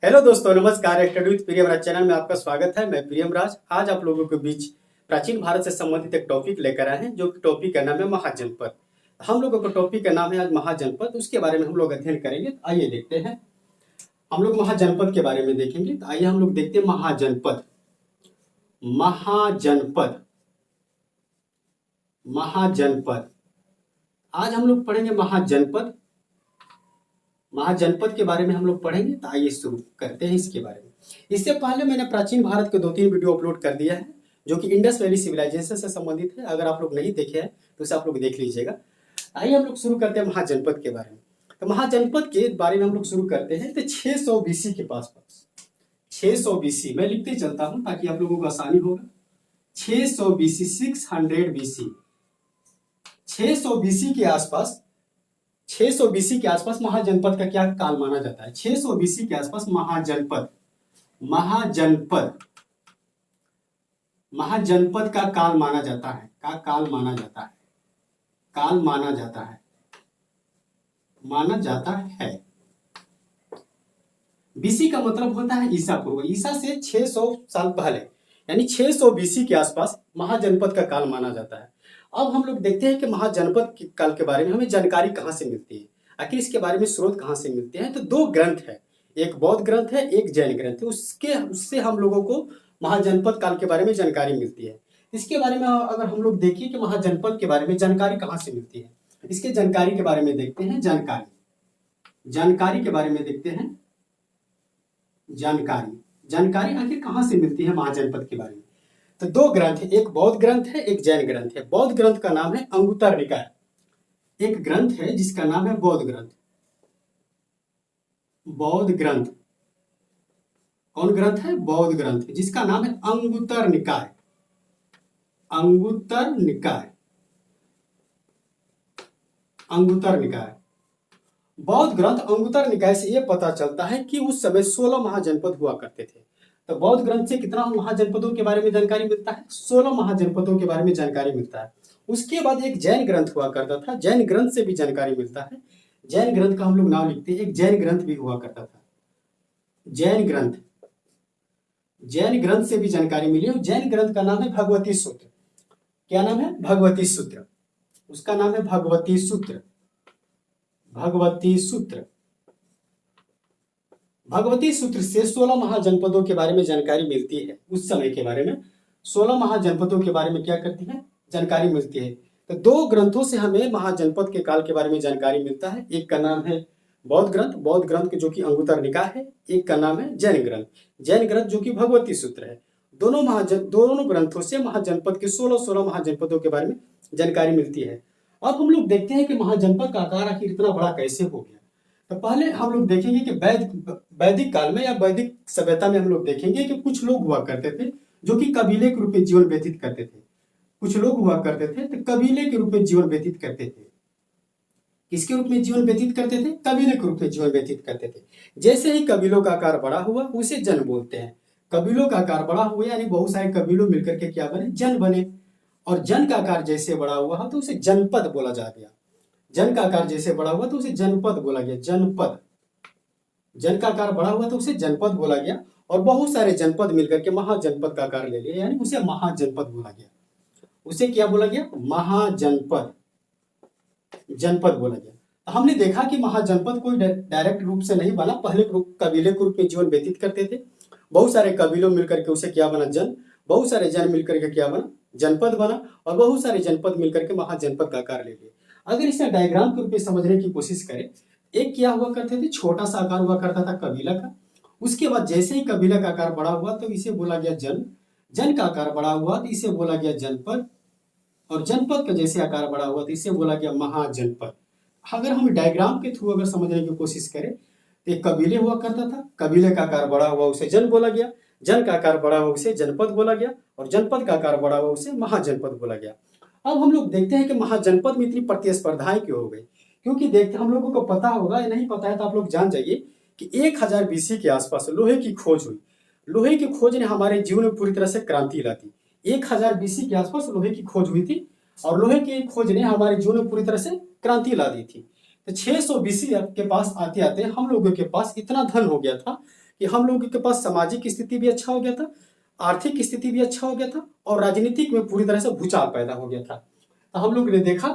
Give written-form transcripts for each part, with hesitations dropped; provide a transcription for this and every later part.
Hello दोस्तों, नमस्कार। Study with Priyam Raj channel में आपका स्वागत है। मैं प्रियम राज आज आप लोगों के बीच प्राचीन भारत से संबंधित एक टॉपिक लेकर आए हैं, जो कि टॉपिक का नाम है महाजनपद। हम लोगों का टॉपिक का नाम है आज महाजनपद। उसके बारे में हम लोग अध्ययन करेंगे। आइए देखते हैं, हम लोग महाजनपद के बारे में देखेंगे। तो आइए हम लोग देखते हैं महाजनपद। महाजनपद महाजनपद आज हम लोग पढ़ेंगे महाजनपद। महाजनपद के बारे में हम लोग पढ़ेंगे। तो आइए शुरू करते हैं इसके बारे में। इससे पहले मैंने प्राचीन भारत के 2-3 वीडियो अपलोड कर दिया है, जो कि इंडस वैली सिविलाइजेशन से संबंधित है। अगर आप लोग नहीं देखे हैं तो उसे आप लोग देख लीजिएगा। आइए हम लोग शुरू करते हैं महाजनपद के बारे में। तो महाजनपद के बारे में हम लोग शुरू करते हैं। तो 600 BC के पास 600 BC मैं लिखते चलता हूं ताकि आप लोगों को आसानी होगा। 600 BC 600 BC 600 BC के आसपास 600 BC के आसपास महाजनपद का क्या काल माना जाता है? 600 BC के आसपास महाजनपद महाजनपद का काल माना जाता है। काल माना जाता है। BC का मतलब होता है ईसा पूर्व। ईसा से 600 साल पहले, यानी 600 BC के आसपास महाजनपद का काल माना जाता है। अब हम लोग देखते हैं कि महाजनपद के काल के बारे में हमें जानकारी कहाँ से मिलती है, आखिर इसके बारे में स्रोत कहाँ से मिलते हैं। तो 2 ग्रंथ है, एक बौद्ध ग्रंथ है, एक जैन ग्रंथ है। उससे हम लोगों को महाजनपद काल के बारे में जानकारी मिलती है। इसके बारे में अगर हम लोग देखिए कि महाजनपद के बारे में जानकारी कहाँ से मिलती है, इसके जानकारी के बारे में देखते हैं। जानकारी के बारे में देखते हैं। जानकारी आखिर कहाँ से मिलती है महाजनपद के बारे में। तो 2 ग्रंथ है, एक बौद्ध ग्रंथ है, एक जैन ग्रंथ है। बौद्ध ग्रंथ का नाम है अंगुत्तर निकाय। एक ग्रंथ है जिसका नाम है बौद्ध ग्रंथ। कौन ग्रंथ है? बौद्ध ग्रंथ, जिसका नाम है अंगुत्तर निकाय। बौद्ध ग्रंथ अंगुत्तर निकाय से यह पता चलता है कि उस समय 16 महाजनपद हुआ करते थे। तो बौद्ध ग्रंथ से कितना महाजनपदों के बारे में जानकारी मिलता है? 16 महाजनपदों के बारे में जानकारी मिलता है। उसके बाद एक जैन ग्रंथ हुआ करता था, जैन ग्रंथ से भी जानकारी मिलता है। जैन ग्रंथ का हम लोग नाम लिखते हैं। एक जैन ग्रंथ भी हुआ करता था, जैन ग्रंथ से भी जानकारी मिली। जैन ग्रंथ का नाम है भगवती सूत्र। क्या नाम है? भगवती सूत्र। उसका नाम है भगवती सूत्र। भगवती सूत्र से 16 महाजनपदों के बारे में जानकारी मिलती है। उस समय के बारे में 16 महाजनपदों के बारे में क्या करती है? जानकारी मिलती है। तो 2 ग्रंथों से हमें महाजनपद के काल के बारे में जानकारी मिलता है। एक का नाम है बौद्ध ग्रंथ के जो कि अंगुत्तर निकाय है। एक का नाम है जैन ग्रंथ जो कि भगवती सूत्र है। दोनों ग्रंथों से महाजनपद के 16 महाजनपदों के बारे में जानकारी मिलती है। अब हम लोग देखते हैं कि महाजनपद का आकार आखिर इतना बड़ा कैसे हो गया। तो पहले हम लोग देखेंगे कि वैदिक काल में या वैदिक सभ्यता में हम लोग देखेंगे कि कुछ लोग हुआ करते थे जो कि कबीले के रूप में जीवन व्यतीत करते थे। कुछ लोग हुआ करते थे तो कबीले के रूप में जीवन व्यतीत करते थे। किसके रूप में जीवन व्यतीत करते थे? कबीले के रूप में जीवन व्यतीत करते थे। जैसे ही कबीलों का आकार बड़ा हुआ उसे जन बोलते हैं। कबीलों का आकार बड़ा हुआ यानी बहुत सारे कबीलों मिलकर के क्या बने? जन बने। और जन का आकार जैसे बड़ा हुआ तो उसे जनपद बोला जा गया। जन का आकार जैसे बड़ा हुआ तो उसे जनपद बोला गया। जन का आकार बड़ा हुआ तो उसे जनपद बोला गया। और बहुत सारे जनपद मिलकर के महाजनपद का आकार ले लिया, यानी उसे महाजनपद बोला गया। उसे क्या बोला गया? जनपद बोला गया। तो हमने देखा कि महाजनपद कोई डायरेक्ट रूप से नहीं बना। पहले कबीले के रूप में जीवन व्यतीत करते थे। बहुत सारे कबीलों मिलकर के उसे क्या बना? जन। बहुत सारे जन मिलकर के क्या बना? जनपद बना। और बहुत सारे जनपद मिलकर के महाजनपद का आकार ले लिया। अगर इसे डायग्राम के रूप में समझने की कोशिश करें, एक क्या हुआ करते थे? छोटा सा आकार हुआ करता था कबीला का। उसके बाद जैसे ही कबीला का आकार बड़ा हुआ तो इसे बोला गया जन। जन का आकार बड़ा हुआ तो इसे बोला गया जनपद। और जनपद का जैसे आकार बड़ा हुआ तो इसे बोला गया महाजनपद। अगर हम डायग्राम के थ्रू अगर समझने की कोशिश करें तो एक कबीले हुआ करता था। कबीले का आकार बड़ा हुआ उसे जन बोला गया। जन का आकार बड़ा हुआ उसे जनपद बोला गया। और जनपद का आकार बड़ा हुआ उसे महाजनपद बोला गया। अब हम लोग देखते हैं कि महाजनपद में इतनी प्रतिस्पर्धाएं क्यों हो गई। क्योंकि देखते हम लोगों को पता होगा, या नहीं पता है तो आप लोग जान जाइए कि 1000 BC के आसपास लोहे की खोज हुई। लोहे की खोज ने हमारे जीवन में पूरी तरह से क्रांति ला दी। 1000 BC के आसपास लोहे की खोज हुई थी और लोहे की खोज ने हमारे जीवन में पूरी तरह से क्रांति ला दी थी। तो 600 BC के पास आते आते हम लोगों के पास इतना धन हो गया था कि हम लोगों के पास सामाजिक स्थिति भी अच्छा हो गया था, आर्थिक स्थिति भी अच्छा हो गया था और राजनीतिक में पूरी तरह से भूचाल पैदा हो गया था। तो हम लोग ने देखा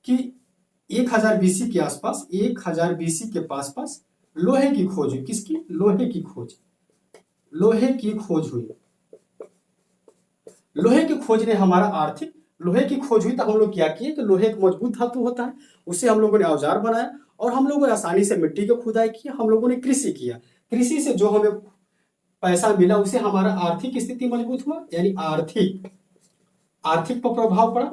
कि 1000 बीसी के आसपास, 1000 बीसी के पास लोहे की खोज हुई। किसकी? लोहे की खोज। लोहे की खोज हुई। लोहे की खोज ने हमारा आर्थिक, लोहे की खोज हुई तो हम लोग क्या किए कि लोहे एक मजबूत धातु होता है, उसे हम लोगों ने औजार बनाया और हम लोगों ने आसानी से मिट्टी की खुदाई की। हम लोगों ने कृषि किया। कृषि से जो हमें पैसा मिला उसे हमारा आर्थिक स्थिति मजबूत हुआ, यानी आर्थिक पर प्रभाव पड़ा।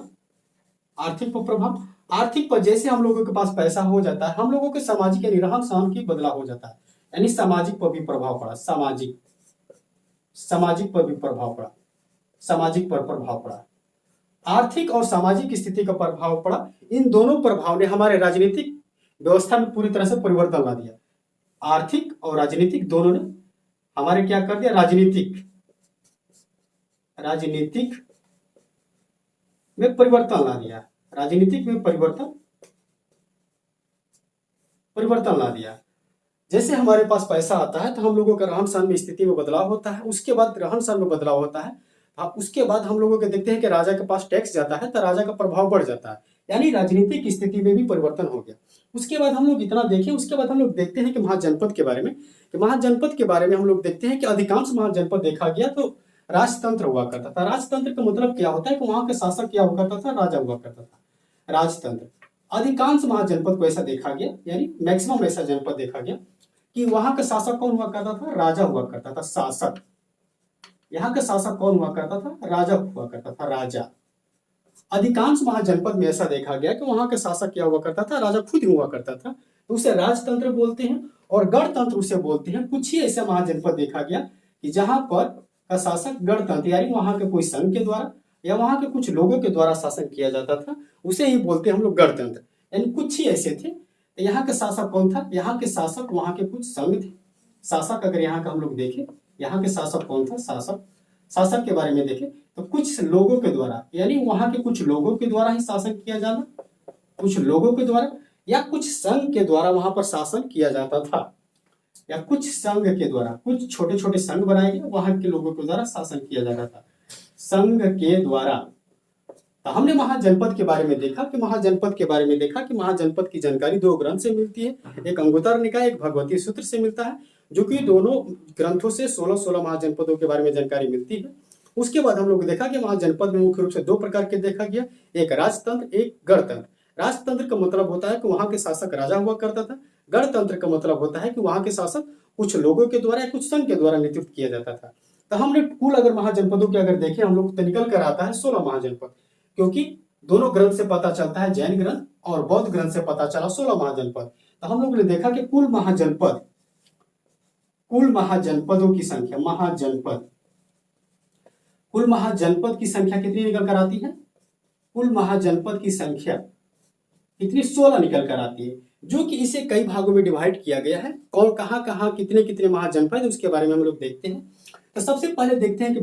आर्थिक पर प्रभाव, आर्थिक पर जैसे हम लोगों के पास पैसा हो जाता है, हम लोगों के सामाजिक यानी रहन सहन की बदलाव हो जाता है, यानी सामाजिक पर भी प्रभाव पड़ा। सामाजिक पर भी प्रभाव पड़ा। सामाजिक पर प्रभाव पड़ा। आर्थिक और सामाजिक स्थिति का प्रभाव पड़ा। इन दोनों प्रभाव ने हमारे राजनीतिक व्यवस्था में पूरी तरह से परिवर्तन ला दिया। आर्थिक और राजनीतिक दोनों ने हमारे क्या कर दिया? राजनीतिक में परिवर्तन ला दिया। राजनीतिक में परिवर्तन ला दिया। जैसे हमारे पास पैसा आता है तो हम लोगों का रहन सहन में स्थिति में बदलाव होता है, उसके बाद रहन सहन में बदलाव होता है, उसके बाद हम लोगों के देखते हैं कि राजा के पास टैक्स जाता है तो राजा का प्रभाव बढ़ जाता है, यानी राजनीतिक स्थिति में भी परिवर्तन हो गया। उसके बाद हम लोग इतना देखें, उसके बाद हम लोग देखते हैं कि महाजनपद के बारे में, हम लोग देखते हैं कि अधिकांश महाजनपद देखा गया तो राजतंत्र हुआ करता था। राजतंत्र का मतलब क्या होता है कि वहां के शासक क्या हुआ करता था? राजा हुआ करता था, राजतंत्र। अधिकांश महाजनपद को ऐसा देखा गया, यानी मैक्सिमम ऐसा जनपद देखा गया कि वहां का शासक कौन हुआ करता था? राजा हुआ करता था, शासक। यहाँ का शासक कौन हुआ करता था? राजा हुआ करता था, राजा। अधिकांश महाजनपद में ऐसा देखा गया कि वहां का शासक क्या हुआ करता था? राजा खुद हुआ करता था, तो उसे राजतंत्र बोलते हैं और गणतंत्र उसे बोलते हैं। कुछ ही ऐसा महाजनपद देखा गया कि जहां पर का शासक गणतंत्र, यानी वहां के कोई संघ के द्वारा या वहां के कुछ लोगों के द्वारा शासन किया जाता था, उसे ही बोलते हैं हम लोग गणतंत्र। यानी कुछ ही ऐसे थे। यहाँ के शासक कौन था? यहाँ के शासक वहां के कुछ संघ थे। शासक अगर यहाँ का हम लोग देखें, यहाँ के शासक कौन था? शासक के बारे में देखें तो कुछ लोगों के द्वारा, यानी वहां के कुछ लोगों के द्वारा ही शासन किया जाना, कुछ लोगों के द्वारा या कुछ संघ के द्वारा वहां पर शासन किया जाता था, या कुछ संघ के द्वारा, कुछ छोटे छोटे संघ बनाए गए, वहां के लोगों के द्वारा शासन किया जाता था, संघ के द्वारा। तो हमने महाजनपद के बारे में देखा कि महाजनपद की जानकारी दो ग्रंथ से मिलती है, एक अंगुत्तर निकाय, एक भगवती सूत्र से मिलता है, जो कि दोनों ग्रंथों से 16 महाजनपदों के बारे में जानकारी मिलती है। उसके बाद हम लोग देखा कि महाजनपद में मुख्य रूप से दो प्रकार के देखा गया, एक राजतंत्र, एक गणतंत्र। राजतंत्र का मतलब होता है कि वहां के शासक राजा हुआ करता था। गणतंत्र का मतलब होता है कि वहां के शासक कुछ लोगों के द्वारा या कुछ संघ के द्वारा नेतृत्व किया जाता था। तो हमने कुल अगर महाजनपदों के अगर देखें हम लोग तो निकल कर आता है 16 महाजनपद, क्योंकि दोनों ग्रंथ से पता चलता है, जैन ग्रंथ और बौद्ध ग्रंथ से पता चला 16 महाजनपद। तो हम लोग ने देखा कि कुल महाजनपदों की संख्या, कुल महाजनपद की संख्या कितनी निकल कर आती है? कुल महाजनपद की संख्या कितनी? 16 निकल कर आती है, जो कि इसे कई भागों में डिवाइड किया गया है। कौन कहां कहां कितने कितने महाजनपद, उसके बारे में हम लोग देखते हैं। तो सबसे पहले देखते हैं कि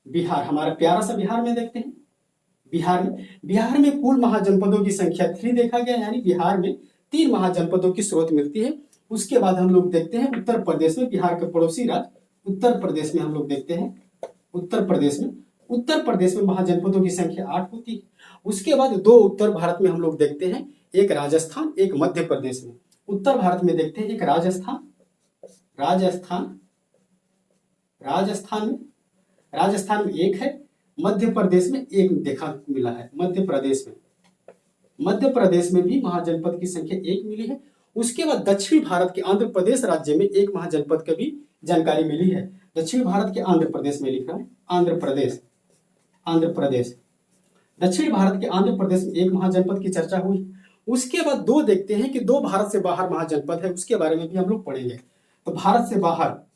बिहार, हमारा प्यारा सा बिहार में देखते हैं। बिहार में कुल महाजनपदों की संख्या 3 देखा गया, यानी बिहार में 3 महाजनपदों की स्रोत मिलती है। उसके बाद हम लोग देखते हैं उत्तर प्रदेश में, बिहार के पड़ोसी राज्य उत्तर प्रदेश में हम लोग देखते हैं, उत्तर प्रदेश में महाजनपदों की संख्या 8 होती है। उसके बाद 2 उत्तर भारत में हम लोग देखते हैं, एक राजस्थान, एक मध्य प्रदेश में। उत्तर भारत में देखते हैं एक राजस्थान में एक है, मध्य प्रदेश में एक देखा मिला है। मध्य प्रदेश में भी महाजनपद की संख्या 1 मिली है। उसके बाद दक्षिण भारत के आंध्र प्रदेश राज्य में एक महाजनपद की भी जानकारी मिली है। दक्षिण भारत के आंध्र प्रदेश में लिखा है, आंध्र प्रदेश। दक्षिण भारत के आंध्र प्रदेश में एक महाजनपद की चर्चा हुई। उसके बाद 2 देखते हैं कि 2 भारत से बाहर महाजनपद है, उसके बारे में भी हम लोग पढ़ेंगे। तो भारत से बाहर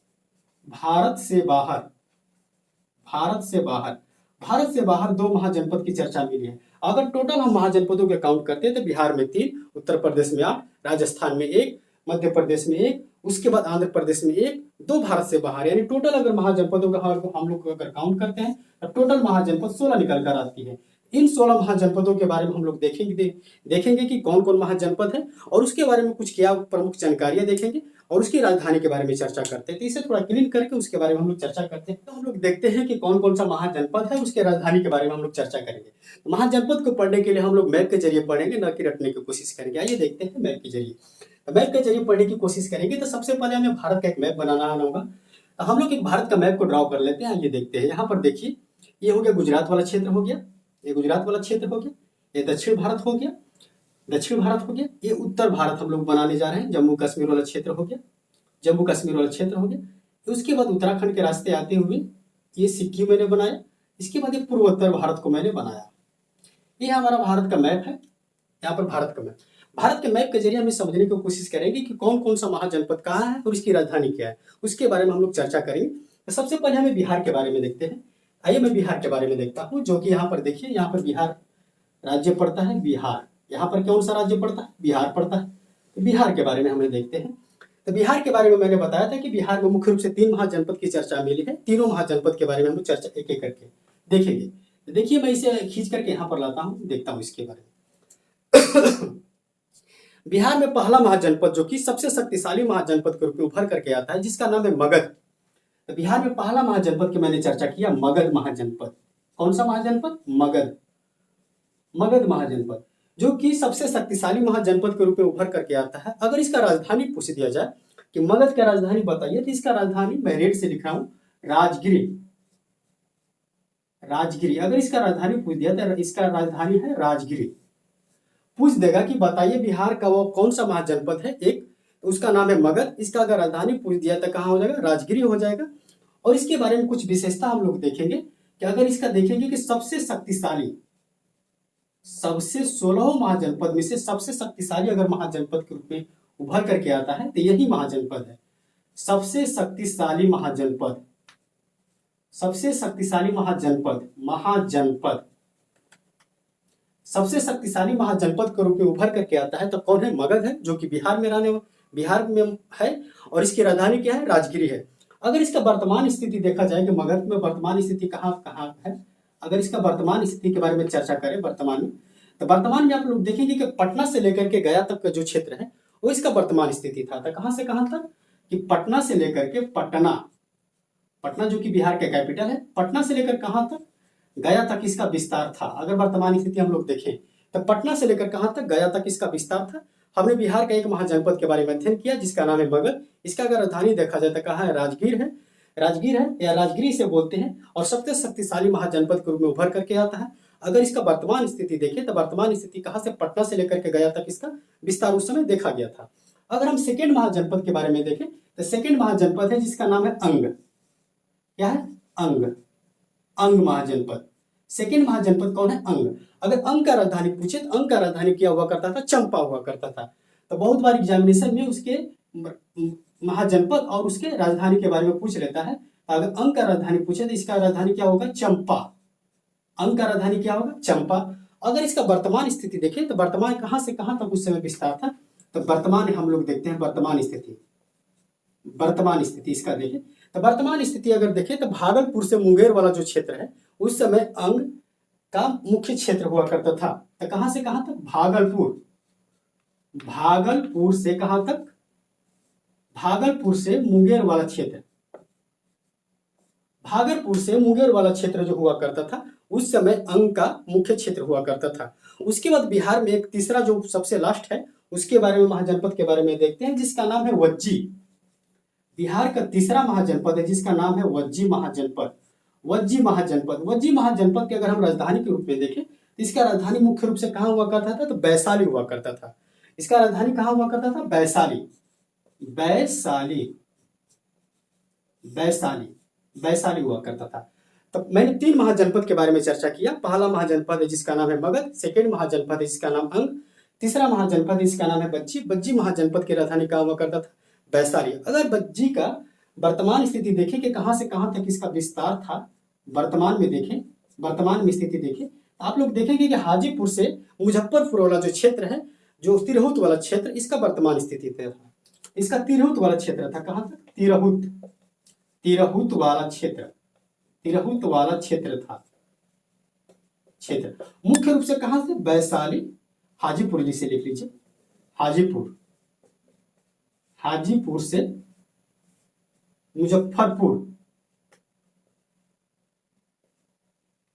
2 महाजनपद की चर्चा मिली है। अगर टोटल हम महाजनपदों के काउंट करते हैं तो बिहार में 3, उत्तर प्रदेश में 8, राजस्थान में 1, मध्य प्रदेश में 1, उसके बाद आंध्र प्रदेश में 1, 2 भारत से बाहर, यानी टोटल अगर महाजनपदों का हम लोग अगर काउंट करते हैं तो टोटल महाजनपद 16 निकल कर आती है। इन 16 महाजनपदों के बारे में हम लोग देखेंगे कि कौन कौन महाजनपद है और उसके बारे में कुछ क्या प्रमुख जानकारियां देखेंगे और उसकी राजधानी के बारे में चर्चा करते हैं। तो इसे थोड़ा क्लीन करके उसके बारे में हम लोग चर्चा करते हैं। तो हम लोग देखते हैं कि कौन कौन सा महाजनपद है, उसके राजधानी के बारे में हम लोग चर्चा करेंगे। तो महाजनपद को पढ़ने के लिए हम लोग मैप के जरिए पढ़ेंगे, न कि रटने की कोशिश करेंगे। आइए देखते हैं मैप के जरिए। तो मैप के जरिए पढ़ने की कोशिश करेंगे तो सबसे पहले हमें भारत का एक मैप बनाना आना होगा। तो हम लोग एक भारत का मैप को ड्रॉ कर लेते हैं। आइए देखते हैं। यहाँ पर देखिए, ये हो गया गुजरात वाला क्षेत्र हो गया, ये गुजरात वाला क्षेत्र हो गया, ये दक्षिण भारत हो गया, दक्षिण भारत हो गया, ये उत्तर भारत हम लोग बनाने जा रहे हैं। जम्मू कश्मीर वाला क्षेत्र हो गया, जम्मू कश्मीर वाला क्षेत्र हो गया। उसके बाद उत्तराखंड के रास्ते आते हुए ये सिक्किम मैंने बनाया। इसके बाद ये पूर्वोत्तर भारत को मैंने बनाया। ये हमारा भारत का मैप है। यहाँ पर भारत का मैप, भारत के मैप के जरिए हमें समझने की कोशिश करेंगे कि कौन कौन सा महाजनपद कहाँ है और इसकी राजधानी क्या है, उसके बारे में हम लोग चर्चा करेंगे। तो सबसे पहले हमें बिहार के बारे में देखते हैं। आइए मैं बिहार के बारे में देखता हूँ, जो कि यहाँ पर देखिए, यहाँ पर बिहार राज्य पड़ता है। बिहार, यहाँ पर कौन सा राज्य पड़ता है? बिहार पड़ता है। तो बिहार के बारे में हमें देखते हैं। तो बिहार के बारे में मैंने बताया था कि बिहार में मुख्य रूप से 3 महाजनपद की चर्चा मिली है। तीनों महाजनपद के बारे में हम चर्चा एक एक करके देखेंगे। तो देखिए, मैं इसे खींच करके यहाँ पर लाता हूँ, देखता हूँ इसके बारे में। बिहार में पहला महाजनपद जो कि सबसे शक्तिशाली महाजनपद के रूप में उभर करके आता है, जिसका नाम है मगध। तो बिहार में पहला महाजनपद की मैंने चर्चा किया, मगध महाजनपद। कौन सा महाजनपद? मगध, मगध महाजनपद, जो कि सबसे शक्तिशाली महाजनपद के रूप में उभर करके आता है। अगर इसका राजधानी पूछ दिया जाए कि मगध का राजधानी बताइए, तो इसका राजधानी मैं रेड से लिख रहा हूं, राजगिरी। राजगिरी, अगर इसका राजधानी पूछ दिया तो इसका राजधानी है राजगिरी। पूछ देगा कि बताइए बिहार का वो कौन सा महाजनपद है एक, तो उसका नाम है मगध। इसका अगर राजधानी पूछ दिया तो कहाँ हो जाएगा? राजगिरी हो जाएगा। और इसके बारे में कुछ विशेषता हम लोग देखेंगे कि अगर इसका देखेंगे कि सबसे शक्तिशाली, सबसे 16 महाजनपद में से सबसे शक्तिशाली अगर महाजनपद के रूप में उभर करके आता है तो यही महाजनपद है। सबसे शक्तिशाली महाजनपद, सबसे शक्तिशाली महाजनपद, महाजनपद सबसे शक्तिशाली महाजनपद के रूप में उभर करके आता है तो कौन है? मगध है, जो कि बिहार में है। और इसकी राजधानी क्या है? राजगिरी है। अगर इसका वर्तमान स्थिति देखा जाए कि मगध में वर्तमान स्थिति कहाँ कहाँ है, अगर इसका वर्तमान स्थिति के बारे में चर्चा करें वर्तमान में, तो वर्तमान में आप लोग देखेंगे कि पटना से लेकर के गया तक का जो क्षेत्र है वो इसका वर्तमान स्थिति था। तो कहाँ से कहाँ तक? कि पटना से लेकर के पटना, पटना जो कि बिहार का कैपिटल है, पटना से लेकर कहाँ तक? गया तक इसका विस्तार था। अगर वर्तमान स्थिति हम लोग देखें तो पटना से लेकर कहाँ तक? गया तक इसका विस्तार था। हमने बिहार का एक महाजनपद के बारे में अध्ययन किया जिसका नाम है मगध। इसका अगर राजधानी देखा जाए तो कहाँ है? राजगीर है, राजगीर है या राजगिरी से बोलते हैं। और सबसे शक्तिशाली महाजनपद के रूप में उभर करके आता है। अगर इसका वर्तमान स्थिति देखें तो वर्तमान स्थिति कहाँ से? पटना से लेकर के गया तक इसका विस्तार उस समय देखा गया था। अगर हम सेकेंड महाजनपद के बारे में देखें तो सेकेंड महाजनपद है जिसका नाम है अंग। क्या है? अंग, अंग महाजनपद। सेकेंड महाजनपद कौन है? अंग। अगर अंग का राजधानी पूछे तो अंग का राजधानी क्या हुआ करता था? चंपा हुआ करता था। तो बहुत बार एग्जामिनेशन में उसके महाजनपद और उसके राजधानी के बारे में पूछ लेता है। अगर अंग का राजधानी पूछे तो इसका राजधानी क्या होगा? चंपा। अंग का राजधानी क्या होगा? चंपा। अगर इसका वर्तमान स्थिति देखें तो वर्तमान कहां से कहां तक उस समय विस्तार था, तो वर्तमान हम लोग देखते हैं वर्तमान स्थिति, वर्तमान स्थिति इसका देखें तो वर्तमान स्थिति अगर देखें तो भागलपुर से मुंगेर वाला जो क्षेत्र है उस समय अंग का मुख्य क्षेत्र हुआ करता था। तो कहां से कहां तक? भागलपुर, भागलपुर से कहां तक? भागलपुर से मुंगेर वाला क्षेत्र, भागलपुर से मुंगेर वाला क्षेत्र जो हुआ करता था उस समय अंग का मुख्य क्षेत्र हुआ करता था। उसके बाद बिहार में एक तीसरा जो सबसे लास्ट है उसके बारे में महाजनपद के बारे में देखते हैं जिसका नाम है वज्जी। बिहार का तीसरा महाजनपद है जिसका नाम है वज्जी महाजनपद। वज्जी महाजनपद, वज्जी महाजनपद की अगर हम राजधानी के रूप में देखें तो इसका राजधानी मुख्य रूप से कहाँ हुआ करता था? तो वैशाली हुआ करता था। इसका राजधानी कहाँ हुआ करता था? वैशाली, वैशाली, वैशाली, वैशाली हुआ करता था। तो मैंने 3 महाजनपद के बारे में चर्चा किया। पहला महाजनपद है जिसका नाम है मगध, सेकेंड महाजनपद है जिसका नाम अंग, तीसरा महाजनपद है जिसका नाम है बज्जी। बज्जी महाजनपद की राजधानी कहाँ हुआ करता था? वैशाली। अगर बज्जी का वर्तमान स्थिति देखें कि कहां से कहां तक इसका विस्तार था, वर्तमान में देखें, वर्तमान में स्थिति देखें, आप लोग देखेंगे कि हाजीपुर से मुजफ्फरपुर वाला जो क्षेत्र है, जो तिरहुत वाला क्षेत्र, इसका वर्तमान स्थिति था। इसका तिरहुत वाला क्षेत्र था। कहां तक? तिरहुत, तिरहुत वाला क्षेत्र, तिरहुत वाला क्षेत्र था। क्षेत्र मुख्य रूप से कहां से? वैशाली, हाजीपुर जिसे लिख लीजिए, हाजीपुर, हाजीपुर से मुजफ्फरपुर,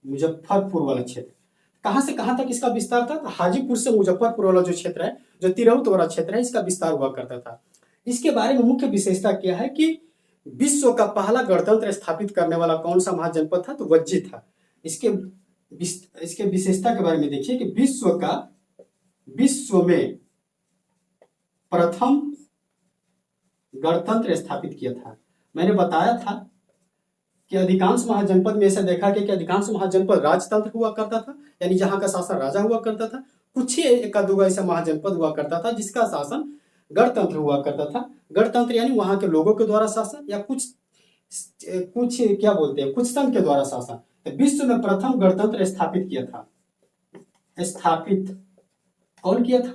मुजफ्फरपुर वाला क्षेत्र, कहां से कहां तक इसका विस्तार था? तो हाजीपुर से मुजफ्फरपुर वाला जो क्षेत्र है, जो तिरहुत वाला क्षेत्र है, इसका विस्तार हुआ करता था। इसके बारे में मुख्य विशेषता क्या है कि विश्व का पहला गणतंत्र स्थापित करने वाला कौन सा महाजनपद था? तो वज्जी था। इसके विशेषता के बारे में देखिए कि विश्व में प्रथम गणतंत्र स्थापित किया था। मैंने बताया था कि अधिकांश महाजनपद में ऐसा देखा कि अधिकांश महाजनपद राजतंत्र हुआ करता था, यानी जहां का शासन राजा हुआ करता था। कुछ ही एका दूगा ऐसा महाजनपद हुआ करता था जिसका शासन गणतंत्र हुआ करता था। गणतंत्र यानी वहां के लोगों के द्वारा शासन, या कुछ क्या बोलते हैं, कुछ संघ के द्वारा शासन। तो विश्व में प्रथम गणतंत्र स्थापित किया था। स्थापित कौन किया था?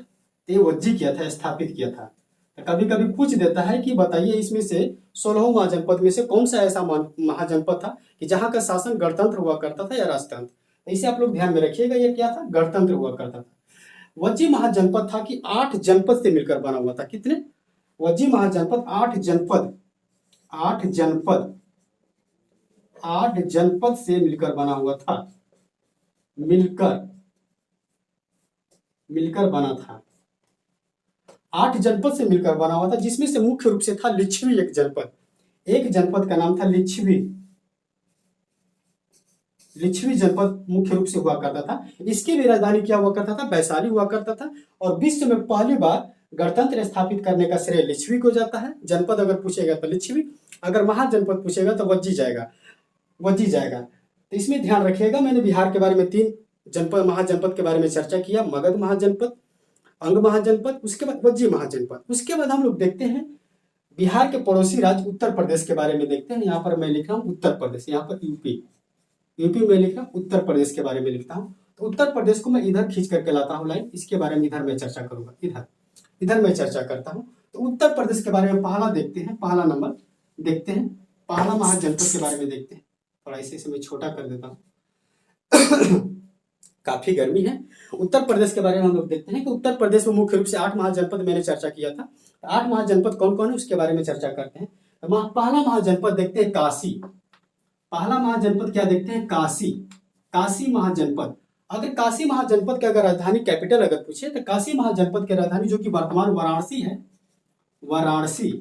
तो वज्जी किया था, स्थापित किया था। तो कभी कभी पूछ देता है कि बताइए इसमें से 16 महाजनपद में से कौन सा ऐसा महाजनपद था कि जहां का शासन गणतंत्र हुआ करता था या राजतंत्र? तो इसे आप लोग ध्यान में रखिएगा, ये क्या था? गणतंत्र हुआ करता था। वज्जी महाजनपद था कि 8 जनपद से मिलकर बना हुआ था। कितने? वज्जी महाजनपद 8 जनपद, 8 जनपद, 8 जनपद से मिलकर बना हुआ था। मिलकर बना था। 8 जनपद से मिलकर बना हुआ था, जिसमें से मुख्य रूप से था लिच्छवी एक जनपद। एक जनपद का नाम था लिच्छवी। लिच्छवी जनपद मुख्य रूप से हुआ करता था। इसकी भी राजधानी क्या हुआ करता था? वैशाली हुआ करता था। और विश्व में पहली बार गणतंत्र स्थापित करने का श्रेय लिच्छवी को जाता है। जनपद अगर पूछेगा तो लिच्छवी, अगर महाजनपद पूछेगा तो वज्जी जाएगा। तो इसमें ध्यान रखिएगा, मैंने बिहार के बारे में 3 जनपद महाजनपद के बारे में चर्चा किया। मगध महाजनपद, अंग महाजनपद, उसके बाद वज्जी महाजनपद। उसके बाद हम लोग देखते हैं बिहार के पड़ोसी राज्य उत्तर प्रदेश के बारे में देखते हैं। यहाँ पर मैं लिख रहा हूँ उत्तर प्रदेश, यहाँ पर यूपी में लिख रहा हूँ, उत्तर प्रदेश के बारे में लिखता हूँ। तो उत्तर प्रदेश को मैं इधर खींच करके लाता हूँ लाइन, इसके बारे में इधर मैं चर्चा करूंगा, इधर मैं चर्चा करता हूँ। तो उत्तर प्रदेश के बारे में पहला देखते हैं, पहला नंबर देखते हैं, पहला महाजनपद के बारे में देखते हैं। थोड़ा इसे मैं छोटा कर देता हूँ काफी गर्मी है। उत्तर प्रदेश के बारे में हम लोग देखते हैं कि उत्तर प्रदेश में मुख्य रूप से 8 महाजनपद मैंने चर्चा किया था। 8 महाजनपद कौन कौन है उसके बारे में चर्चा करते हैं। तो पहला महाजनपद देखते हैं काशी। पहला महाजनपद क्या देखते हैं? काशी महाजनपद। अगर काशी महाजनपद की अगर राजधानी कैपिटल अगर पूछे तो काशी महाजनपद की राजधानी जो कि वर्तमान वाराणसी है, वाराणसी,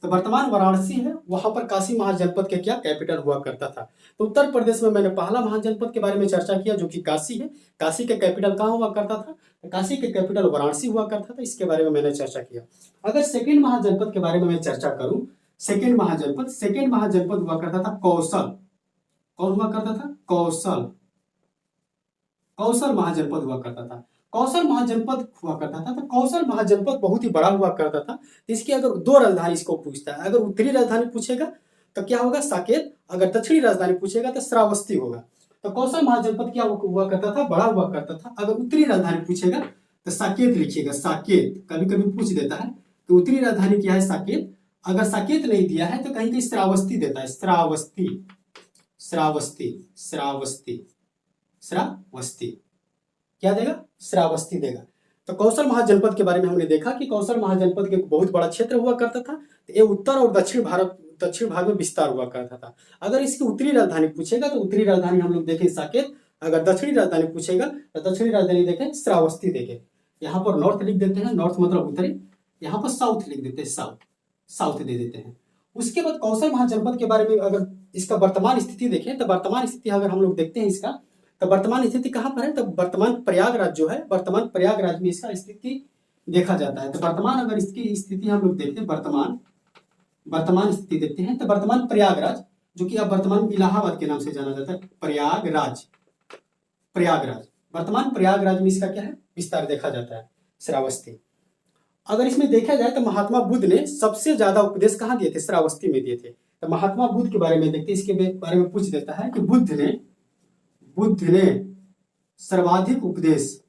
तो वर्तमान वाराणसी है, वहां पर काशी महाजनपद के क्या कैपिटल हुआ करता था। तो उत्तर प्रदेश में मैंने पहला महाजनपद के बारे में चर्चा किया जो कि काशी है। काशी के कैपिटल कहाँ हुआ करता था? तो काशी के कैपिटल वाराणसी हुआ करता था। इसके बारे में मैंने चर्चा किया। अगर सेकेंड महाजनपद के बारे में मैं चर्चा करूं, सेकेंड महाजनपद हुआ करता था कौशल। कौन हुआ करता था? कौशल महाजनपद हुआ करता था। कौशल महाजनपद हुआ करता था। तो कौशल महाजनपद बहुत ही बड़ा हुआ करता था। इसकी अगर 2 राजधानी इसको पूछता है, अगर उत्तरी राजधानी पूछेगा तो क्या होगा? साकेत। अगर दक्षिणी राजधानी पूछेगा तो श्रावस्ती होगा। तो कौशल महाजनपद क्या हुआ करता था? बड़ा हुआ करता था। अगर उत्तरी राजधानी पूछेगा तो साकेत लिखिएगा, साकेत। कभी कभी पूछ देता है तो उत्तरी राजधानी क्या है? साकेत। अगर साकेत नहीं दिया है तो कहीं कहीं श्रावस्ती देता है, श्रावस्ती क्या देगा? श्रावस्ती देगा। तो कौशल महाजनपद के बारे में हमने देखा कि कौशल महाजनपद के बहुत बड़ा क्षेत्र हुआ करता था। तो ये उत्तर और दक्षिण भाग में विस्तार हुआ करता था। अगर इसकी उत्तरी राजधानी पूछेगा तो उत्तरी राजधानी हम लोग देखें साकेत। अगर दक्षिणी राजधानी पूछेगा तो दक्षिणी राजधानी देखें श्रावस्ती देखें। यहाँ पर नॉर्थ लिख देते हैं, नॉर्थ मतलब उत्तरी। यहाँ पर साउथ लिख देते हैं, साउथ दे देते हैं। उसके बाद कौशल महाजनपद के बारे में अगर इसका वर्तमान स्थिति देखें तो वर्तमान स्थिति अगर हम लोग देखते हैं इसका, तो वर्तमान स्थिति कहाँ पर है? तो वर्तमान प्रयागराज जो है, वर्तमान प्रयागराज में इसका स्थिति देखा जाता है। तो वर्तमान अगर इसकी स्थिति हम लोग देखते हैं, वर्तमान स्थिति देखते हैं तो वर्तमान प्रयागराज जो कि अब वर्तमान इलाहाबाद के नाम से जाना जाता है, प्रयागराज वर्तमान प्रयागराज में इसका क्या है? विस्तार देखा जाता है, श्रावस्ती। अगर इसमें देखा जाए तो महात्मा बुद्ध ने सबसे ज्यादा उपदेश कहाँ दिए थे? श्रावस्ती में दिए थे। तो महात्मा बुद्ध के बारे में देखते हैं। इसके बारे में पूछ देता है कि बुद्ध ने सर्वाधिक उपदेश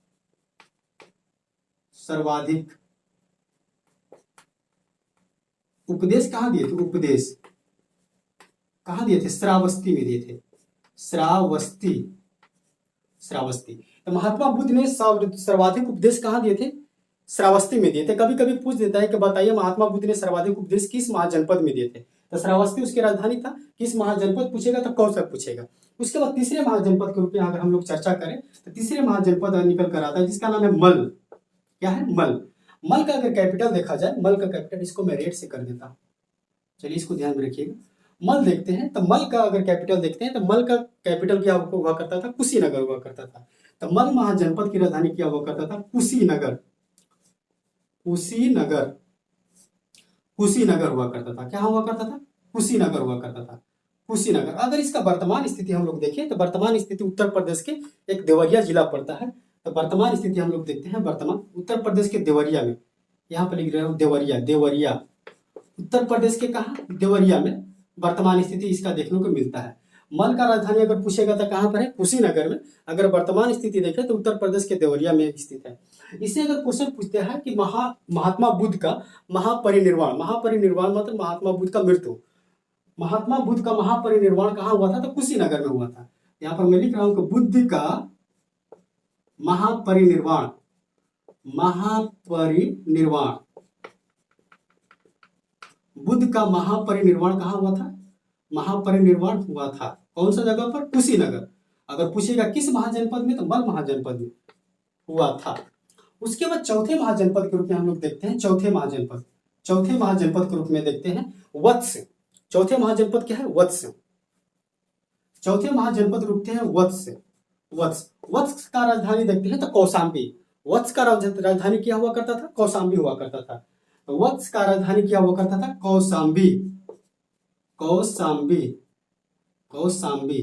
कहाँ दिए थे? उपदेश कहाँ दिए थे? श्रावस्ती में दिए थे, श्रावस्ती। तो महात्मा बुद्ध ने सर्वाधिक उपदेश कहाँ दिए थे? श्रावस्ती में दिए थे। कभी कभी पूछ देता है कि बताइए महात्मा बुद्ध ने सर्वाधिक उपदेश किस महाजनपद में दिए थे, तो श्रावस्ती उसकी राजधानी था। किस महाजनपद पूछेगा तो कौन सा पूछेगा। उसके बाद तीसरे महाजनपद के रूप में अगर हम लोग चर्चा करें तो तीसरे महाजनपद निकल कर आता है जिसका नाम है मल। क्या है? मल। मल का अगर कैपिटल देखा जाए, मल का कैपिटल, इसको मैं रेड से कर देता हूं, चलिए इसको ध्यान में रखिएगा। मल देखते हैं तो मल का अगर कैपिटल देखते हैं तो मल का कैपिटल क्या हुआ करता था? कुशीनगर हुआ करता था। तो मल महाजनपद की राजधानी क्या हुआ करता था? कुशीनगर। कुशीनगर, कुशीनगर हुआ करता था। क्या हुआ करता था? कुशीनगर हुआ करता था। कुशीनगर। अगर इसका वर्तमान स्थिति हम लोग देखें तो वर्तमान स्थिति उत्तर प्रदेश के एक देवरिया जिला पड़ता है। तो वर्तमान स्थिति हम लोग देखते हैं, वर्तमान उत्तर प्रदेश के देवरिया में, यहाँ पर लिख रहा हूँ देवरिया, देवरिया उत्तर प्रदेश के कहा? देवरिया में वर्तमान स्थिति इसका देखने को मिलता है। मल का राजधानी अगर पूछेगा तो कहाँ पर है? कुशीनगर में। अगर वर्तमान स्थिति देखें तो उत्तर प्रदेश के देवरिया में स्थित है। इससे अगर क्वेश्चन पूछते हैं कि महात्मा बुद्ध का महापरिनिर्वाण, महापरिनिर्वाण मतलब महात्मा बुद्ध का मृत्यु, महात्मा बुद्ध का महापरिनिर्वाण कहाँ हुआ था? तो कुशीनगर में हुआ था। यहाँ पर मैं लिख रहा हूं कि बुद्ध का महापरिनिर्वाण, महापरिनिर्वाण, बुद्ध का महापरिनिर्वाण कहाँ हुआ था? महापरिनिर्वाण हुआ था कौन सा जगह पर? कुशीनगर। अगर पूछेगा किस महाजनपद में, तो मल महाजनपद में हुआ था। उसके बाद चौथे महाजनपद के रूप में हम लोग देखते हैं, चौथे महाजनपद, चौथे महाजनपद के रूप में देखते हैं वत्स। चौथे महाजनपद क्या है? वत्स। चौथे महाजनपद रुकते हैं वत्स। वत्स, वत्स का राजधानी देखते हैं तो कौशाम्बी। वत्स का राजधानी क्या हुआ करता था? कौशाम्बी हुआ करता था। वत्स का राजधानी क्या हुआ करता था? कौशाम्बी, कौशाम्बी, कौशाम्बी,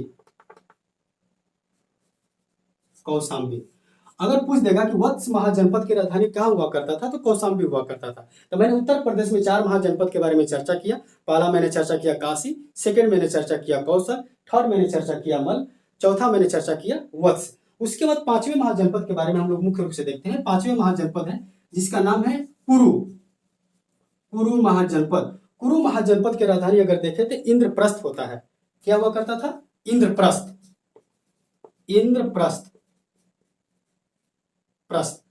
कौशाम्बी। अगर पूछ देगा कि वत्स महाजनपद की राजधानी कहाँ हुआ करता था, तो कौशाम्बी हुआ करता था। तो मैंने उत्तर प्रदेश में 4 महाजनपद के बारे में चर्चा किया। पहला मैंने चर्चा किया काशी, सेकंड मैंने चर्चा किया कौशल, थर्ड मैंने चर्चा किया मल, चौथा मैंने चर्चा किया वत्स। उसके बाद 5वें महाजनपद के बारे में हम लोग मुख्य रूप से देखते हैं। 5वें महाजनपद है जिसका नाम है कुरु, कुरु महाजनपद। कुरु महाजनपद की राजधानी अगर देखें तो इंद्रप्रस्थ होता है। क्या हुआ करता था? इंद्रप्रस्थ, इंद्रप्रस्थ, प्रस्थ,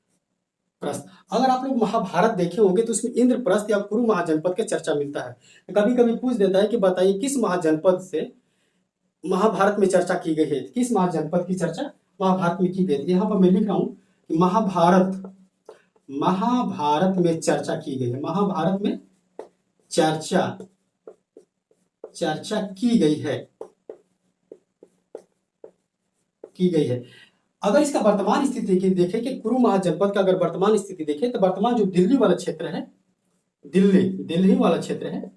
प्रस्थ। अगर आप लोग महाभारत देखे होंगे तो उसमें इंद्रप्रस्थ या कुरु महाजनपद का चर्चा मिलता है। कभी कभी पूछ देता है कि बताइए किस महाजनपद से महाभारत में चर्चा की गई है, किस महाजनपद की चर्चा महाभारत में की गई थी। यहाँ पर मैं लिख रहा हूं कि महाभारत, महाभारत में चर्चा की गई है, महाभारत में चर्चा, चर्चा की गई है, की गई है। अगर इसका वर्तमान स्थिति की देखें कि कुरु महाजनपद का अगर वर्तमान स्थिति देखें तो वर्तमान जो दिल्ली वाला क्षेत्र है, दिल्ली, दिल्ली वाला क्षेत्र है,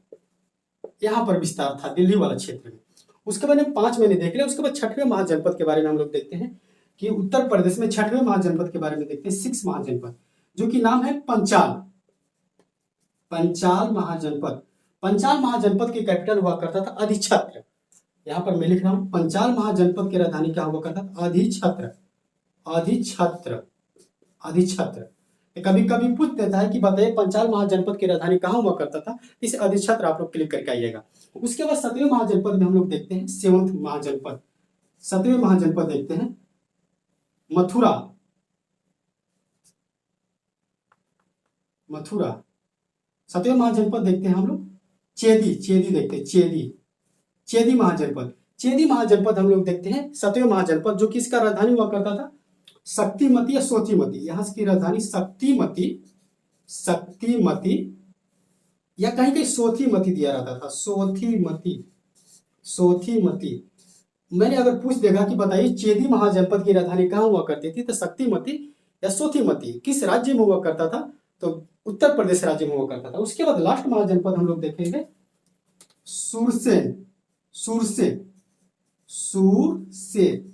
यहां पर विस्तार था दिल्ली वाला क्षेत्र में। उसके बाद 5 महीने देख लिया। उसके बाद 6वें महाजनपद के बारे में हम लोग देखते हैं कि उत्तर प्रदेश में 6वें महाजनपद के बारे में देखते हैं, 6 महाजनपद, जो कि नाम है पंचाल, पंचाल महाजनपद। पंचाल महाजनपद की कैपिटल हुआ करता था अधिछत्र। यहां पर मैं लिख रहा हूं पंचाल महाजनपद की राजधानी क्या हुआ करता था? अधिछत्र, अधिछत्र, अधिछत्र। कभी कभी पूछ देता है कि बताइए पंचाल महाजनपद की राजधानी कहाँ हुआ करता था, इस अधिछत्र आप लोग क्लिक करके आइएगा। उसके बाद 7वें महाजनपद में हम लोग देखते हैं 7th महाजनपद, 7वें महाजनपद देखते हैं मथुरा, मथुरा। 7वें महाजनपद देखते हैं हम लोग चेदी, चेदी देखते हैं, चेदी, चेदी महाजनपद। चेदी महाजनपद हम लोग देखते हैं 7वें महाजनपद, जो कि इसका राजधानी हुआ करता था शक्तिमती या सोथीमती। यहां की राजधानी शक्तिमती, शक्तिमती या कहीं कहीं सोथीमती दिया रहता था, सोथीमती, सोथीमती। मैंने अगर पूछ देगा कि बताइए चेदी महाजनपद की राजधानी कहाँ हुआ करती थी, तो शक्तिमती या सोथीमती किस राज्य में हुआ करता था, तो उत्तर प्रदेश राज्य में हुआ करता था। उसके बाद लास्ट महाजनपद हम लोग देखेंगे सुरसेन, सुरसेन, सुरसेन,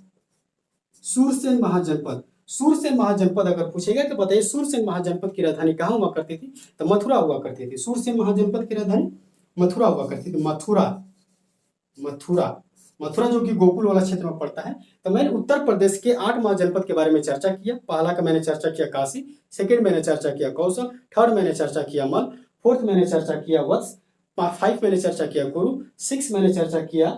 सुरसेन महाजनपद। सुरसेन महाजनपद अगर पूछेगा तो बताइए सुरसेन महाजनपद की राजधानी कहाँ हुआ करती थी, तो मथुरा हुआ करती थी। सुरसेन महाजनपद की राजधानी मथुरा हुआ करती थी, मथुरा, मथुरा, मथुरा जो कि गोकुल वाला क्षेत्र में पड़ता है। तो मैंने उत्तर प्रदेश के 8 महाजनपद के बारे में चर्चा किया। पहला का मैंने चर्चा किया काशी, सेकंड मैंने चर्चा किया कौशल, थर्ड मैंने चर्चा किया मल, फोर्थ मैंने चर्चा किया वत्स, 5 मैंने चर्चा किया कुरु, 6 मैंने चर्चा किया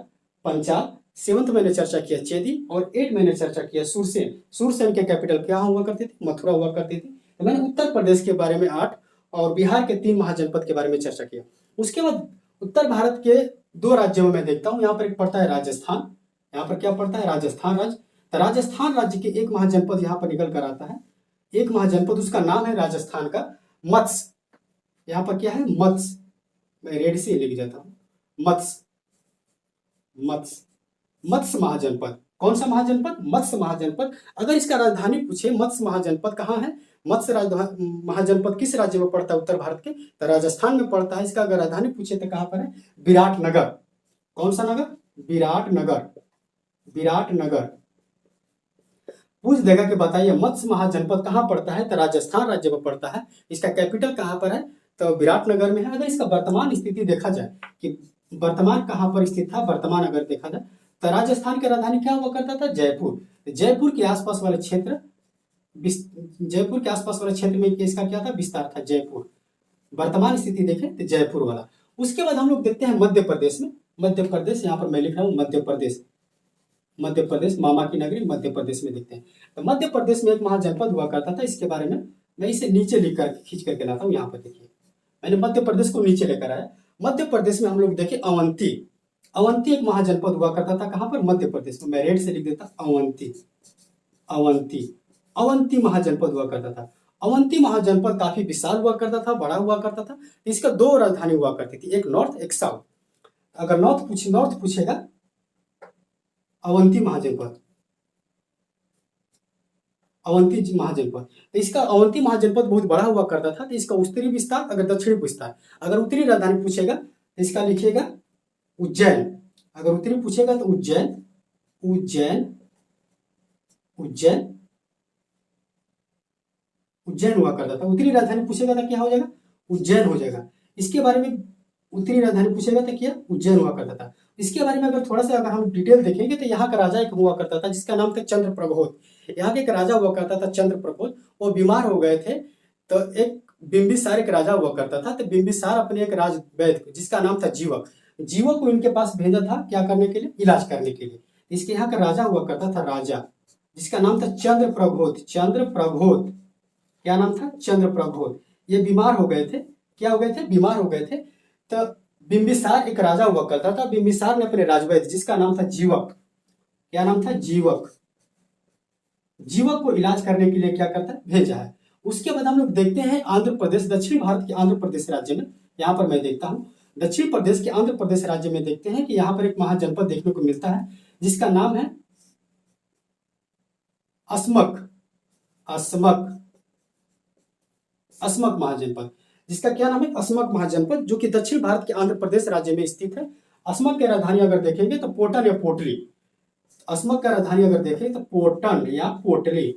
पंचाल, 7th मैंने चर्चा किया चेदी और 8 मैंने चर्चा किया सुरसेन। सुरसेन के कैपिटल क्या हुआ करती थी, मथुरा हुआ करती थी। तो मैंने उत्तर प्रदेश के बारे में 8 और बिहार के 3 महाजनपद के बारे में चर्चा किया। उसके बाद उत्तर भारत के 2 राज्यों में मैं देखता हूँ, यहाँ पर एक पड़ता है राजस्थान, यहाँ पर क्या पड़ता है राजस्थान राज्य। तो राजस्थान राज्य के एक महाजनपद यहाँ पर निकल कर आता है, एक महाजनपद, उसका नाम है राजस्थान का मत्स्य। यहाँ पर क्या है मत्स्य, मैं रेड से लिख जाता हूँ, मत्स्य मत्स्य मत्स्य महाजनपद। कौन सा महाजनपद? मत्स्य महाजनपद। अगर इसका राजधानी पूछे मत्स्य महाजनपद कहाँ है, मत्स्य महाजनपद किस राज्य में पड़ता है उत्तर भारत के? तो राजस्थान में पड़ता है। इसका अगर राजधानी पूछे तो कहाँ पर है? विराटनगर। कौन सा नगर? विराटनगर। विराटनगर पूछ देगा कि बताइए मत्स्य महाजनपद कहाँ पड़ता है, तो राजस्थान राज्य में पड़ता है। इसका कैपिटल कहाँ पर है? तो विराटनगर में है। अगर इसका वर्तमान स्थिति देखा जाए कि वर्तमान कहाँ पर स्थित था, वर्तमान अगर देखा जाए तो राजस्थान की राजधानी क्या हुआ करता था? जयपुर। जयपुर के आसपास वाले क्षेत्र, जयपुर के आसपास वाले क्षेत्र में इसका क्या था? विस्तार था जयपुर। वर्तमान स्थिति देखें तो जयपुर वाला। उसके बाद हम लोग देखते हैं मध्य प्रदेश में। मध्य प्रदेश, यहाँ पर मैं लिख रहा हूँ मध्य प्रदेश, मध्य प्रदेश मामा की नगरी मध्य प्रदेश में देखते हैं। तो मध्य प्रदेश में एक महाजनपद हुआ करता था, इसके बारे में मैं इसे नीचे लिख कर खींच करके लाता हूँ। यहाँ पर देखिए मैंने मध्य प्रदेश को नीचे लेकर आया। मध्य प्रदेश में हम लोग देखें अवंती। अवंती एक महाजनपद हुआ करता था, कहाँ पर? मध्य प्रदेश में। मैं रेड से लिख देता अवंती। अवंती अवंती महाजनपद हुआ करता था। अवंती महाजनपद काफी विशाल हुआ करता था, बड़ा हुआ करता था। इसका 2 राजधानी हुआ करती थी, एक नॉर्थ एक साउथ। अगर नॉर्थ पूछेगा अवंती महाजनपद, अवंती महाजनपद, तो इसका अवंती महाजनपद बहुत बड़ा हुआ करता था। तो इसका उत्तरी विस्तार, अगर दक्षिणी विस्तार, अगर उत्तरी राजधानी पूछेगा तो इसका लिखिएगा उज्जैन। अगर उत्तरी पूछेगा तो उज्जैन, उज्जैन, उज्जैन, उज्जैन हुआ करता था। उत्तरी राजधानी पूछेगा तो क्या हो जाएगा? उज्जैन हो जाएगा। इसके बारे में उत्तरी राजधानी पूछेगा तो क्या? उज्जैन हुआ करता था। इसके बारे में अगर थोड़ा सा अगर हम डिटेल देखेंगे तो यहाँ का राजा एक हुआ करता था जिसका नाम था चंद्र प्रबोध। यहाँ के एक राजा हुआ करता था चंद्र प्रबोध, वो बीमार हो गए थे। तो एक बिंबिसार एक राजा हुआ करता था। तो बिंबिसार अपने एक राज वैद्य जिसका नाम था जीवक, जीवक को इनके पास भेजा था क्या करने के लिए? इलाज करने के लिए। इसके यहाँ का राजा हुआ करता था राजा जिसका नाम था चंद्र प्रबोध। चंद्र प्रबोध, क्या नाम था? चंद्र प्रबोध। ये बीमार हो गए थे। क्या हो गए थे? बीमार हो गए थे। तो बिंबिसार एक राजा हुआ करता था। बिंबिसार ने अपने राजवैद्य जिसका नाम था जीवक, क्या नाम था? जीवक। जीवक को इलाज करने के लिए क्या करता है? भेजा है। उसके बाद हम लोग देखते हैं आंध्र प्रदेश, दक्षिण भारत के आंध्र प्रदेश राज्य में। यहाँ पर मैं देखता हूँ दक्षिण प्रदेश के आंध्र प्रदेश राज्य में देखते हैं कि यहाँ पर एक महाजनपद देखने को मिलता है जिसका नाम है अस्मक। अस्मक, अस्मक महाजनपद, जिसका क्या नाम है? अस्मक महाजनपद, जो कि दक्षिण भारत के आंध्र प्रदेश राज्य में स्थित है। अस्मक की राजधानी अगर देखेंगे तो पोटन या पोटली। अस्मक का राजधानी अगर देखें तो पोटन या पोटली,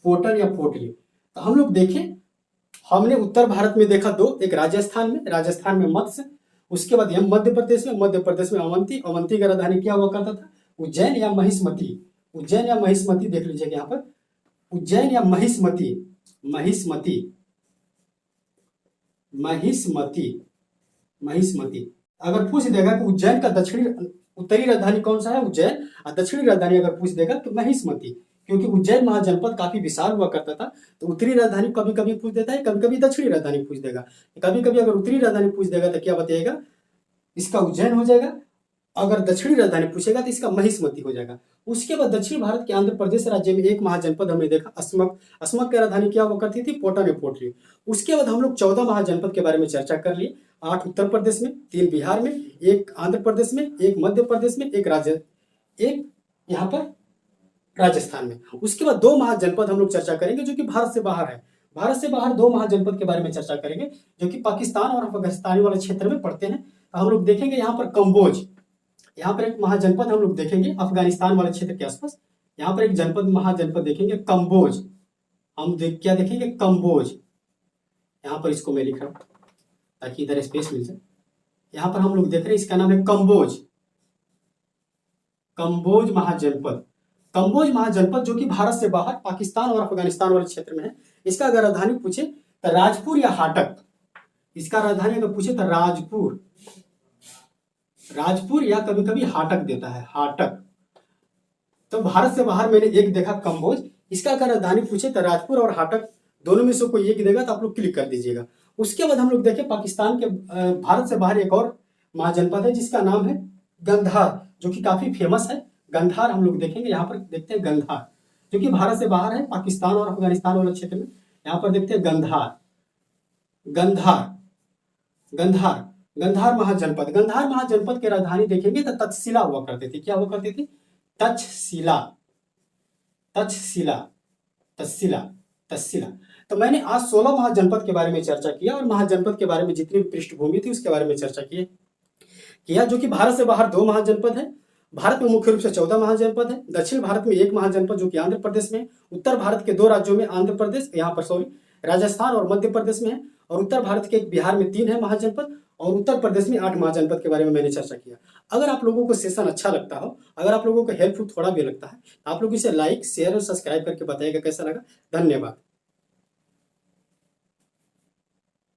पोटन या पोटली। तो हम लोग देखें, हमने उत्तर भारत में देखा 2, एक राजस्थान में मत्स्य। उसके बाद हम मध्य प्रदेश में अवंती। अवंती का राजधानी क्या हुआ करता था? उज्जैन या महिष्मती। उज्जैन या महिष्मती देख लीजिएगा यहाँ पर, उज्जैन या महिष्मती, महिष्मती, महिष्मती, महिष्मती। अगर पूछ देगा कि उज्जैन का उत्तरी राजधानी कौन सा है? उज्जैन। और दक्षिणी राजधानी अगर पूछ देगा तो महिष्मती, क्योंकि उज्जैन महाजनपद काफी विशाल हुआ करता था। तो उत्तरी राजधानी कभी कभी पूछ देता है, कभी कभी दक्षिणी राजधानी पूछ देगा। कभी कभी अगर उत्तरी राजधानी पूछ देगा तो क्या बताइएगा? इसका उज्जैन हो जाएगा। अगर दक्षिणी राजधानी पूछेगा तो इसका महिष्मती हो जाएगा। उसके बाद दक्षिण भारत के आंध्र प्रदेश राज्य में एक महाजनपद हमने देखा अस्मक। अस्मक की राजधानी क्या हुआ करती थी? पोटन या पोटली। उसके बाद हम लोग 14 महाजनपद के बारे में चर्चा कर लिए। 8 उत्तर प्रदेश में, 3 बिहार में, 1 आंध्र प्रदेश में, 1 मध्य प्रदेश में, एक यहाँ पर राजस्थान में। उसके बाद 2 महाजनपद हम लोग चर्चा करेंगे जो कि भारत से बाहर है। भारत से बाहर 2 महाजनपद के बारे में चर्चा करेंगे जो कि पाकिस्तान और अफगानिस्तान वाले क्षेत्र में पड़ते हैं। तो हम लोग देखेंगे यहाँ पर कंबोज, यहाँ पर एक महाजनपद हम लोग देखेंगे अफगानिस्तान वाले क्षेत्र के आसपास। यहाँ पर एक महाजनपद देखेंगे कंबोज। हम क्या देखेंगे? कंबोज। यहाँ पर इसको मैं लिख रहा हूँ ताकि इधर स्पेस मिल जाए। यहाँ पर हम लोग देख रहे हैं, इसका नाम है कंबोज। कंबोज महाजनपद। कंबोज महाजनपद जो कि भारत से बाहर पाकिस्तान और अफगानिस्तान वाले क्षेत्र में है। इसका अगर राजधानी पूछे तो राजपुर या हाटक। इसका राजधानी अगर पूछे तो राजपुर, राजपुर या कभी कभी हाटक देता है, हाटक। तो भारत से बाहर मैंने एक देखा कंबोज, इसका अगर राजधानी पूछे तो राजपुर और हाटक दोनों में से कोई एक देगा तो आप लोग क्लिक कर दीजिएगा। उसके बाद हम लोग देखें पाकिस्तान के भारत से बाहर एक और महाजनपद है जिसका नाम है गंधार, जो कि काफी फेमस है। गंधार हम लोग देखेंगे, यहाँ पर देखते हैं गंधार, जो कि भारत से बाहर है, पाकिस्तान और अफगानिस्तान वाले क्षेत्र में। यहाँ पर देखते हैं गंधार, गंधार, गंधार, गंधार महाजनपद। गंधार महाजनपद की राजधानी देखेंगे तो तक्षशिला हुआ करती थी। क्या हुआ करती थी? तक्षशिला, तक्षशिला, तक्षशिला, तक्षशिला। तो मैंने आज 16 महाजनपद के बारे में चर्चा किया और महाजनपद के बारे में जितनी भी पृष्ठभूमि थी उसके बारे में चर्चा किया, जो कि भारत से बाहर 2 महाजनपद है। भारत में मुख्य रूप से 14 महाजनपद है। दक्षिण भारत में 1 महाजनपद जो कि आंध्र प्रदेश में, उत्तर भारत के 2 राज्यों में आंध्र प्रदेश, यहाँ पर राजस्थान और मध्य प्रदेश में है, और उत्तर भारत के बिहार में 3 है महाजनपद, और उत्तर प्रदेश में 8 महाजनपद के बारे में मैंने चर्चा किया। अगर आप लोगों को सेशन अच्छा लगता हो, अगर आप लोगों को हेल्पफुल थोड़ा भी लगता है, आप लोग इसे लाइक, शेयर और सब्सक्राइब करके बताइएगा कैसा लगा। धन्यवाद।